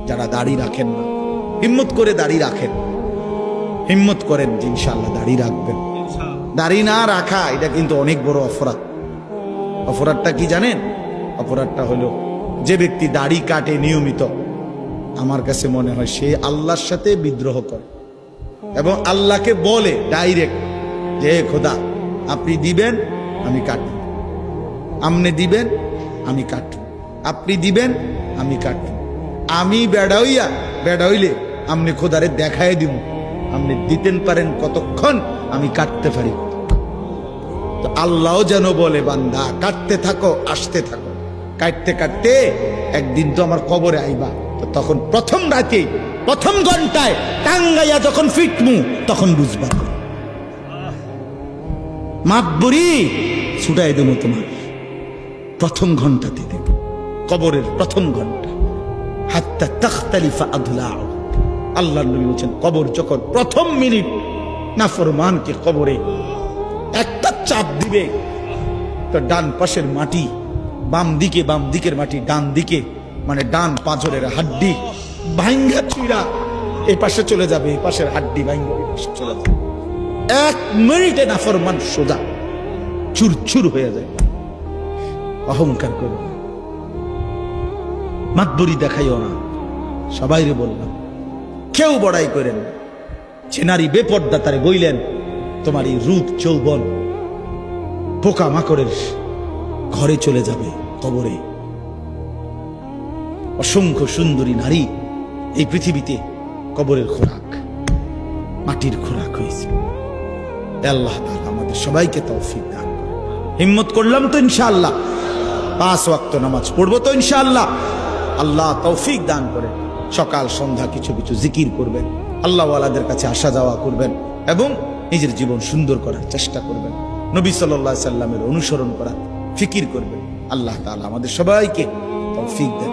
যারা দাড়ি রাখেন না, হিম্মত করে দাড়ি রাখেন, হিম্মত করেন যে ইনশাআল্লাহ দাড়ি রাখবেন। দাড়ি না রাখা এটা কিন্তু অনেক বড় অপরাধ। অপরাধটা কি জানেন? অপরাধটা হলো যে ব্যক্তি দাড়ি কাটে নিয়মিত, আমার কাছে মনে হয় সে আল্লাহর সাথে বিদ্রোহ করে এবং আল্লাহকে বলে ডাইরেক্ট যে খোদা আপনি দিবেন আমি কাটব, আপনি দিবেন আমি কাটব, আপনি দিবেন আমি কাটব, আমি বেড়া হইলে আপনি খোদারে দেখায় দিব, আপনি দিতেন পারেন কতক্ষণ, আমি কাটতে পারি। তো আল্লাহও যেন বলে বান্দা কাটতে থাকো, আসতে থাকো, কাটতে কাটতে একদিন তো আমার কবরে আইবা। তো তখন প্রথম রাতে প্রথম ঘন্টায় টাঙ্গাইয়া যখন ফিটমু তখন বুঝবা, মাতবুরি ছুটাই দেবো তোমার প্রথম ঘন্টাতে দেব, কবরের প্রথম ঘন্টা। হাত্তা তাখতালিফা আদলাউ, আল্লাহ নবী বলেছেন কবর যখন প্রথম মিনিট নাফরমানকে কবরে একটা চাপ দিবে, তো ডান পাশের মাটি বাম দিকের মাটি ডান দিকে, মানে ডান পাঁজরের হাড্ডি ভাঙ্গা চুইরা এই পাশে চলে যাবে, এই পাশের হাড্ডি ভাঙ্গা এই পাশে চলে যাবে। 1 মিনিটে নাফরমান সোজা চুরচুর হয়ে যায়। অহংকার করো, মাতবরি দেখাইও না। সবাইরে বললাম কেউ বড়াই করেন না। যে নারী বেপর্দা তারে বইলেন তোমার এই রূপ যৌবন পোকা মাকড়ের ঘরে চলে যাবে, কবরে। অসংখ্য সুন্দরী নারী এই পৃথিবীতে কবরের খোরাক, মাটির খোরাক হয়েছে। আল্লাহ তাআলা আমাদের সবাইকে তৌফিক দান করেন। হিম্মত করলাম তো ইনশাআল্লাহ, 5 ওয়াক্ত নামাজ পড়বো তো ইনশাআল্লাহ। আল্লাহ তৌফিক দান করেন। সকাল সন্ধ্যা কিছু কিছু জিকির করবেন, আল্লাহওয়ালাদের কাছে আসা যাওয়া করবেন এবং নিজের জীবন সুন্দর করার চেষ্টা করবেন। নবী সাল্লাল্লাহু আলাইহি সাল্লামের অনুসরণ করার ফিকির করবেন। আল্লাহ তাআলা আমাদের সবাইকে তৌফিক দেন।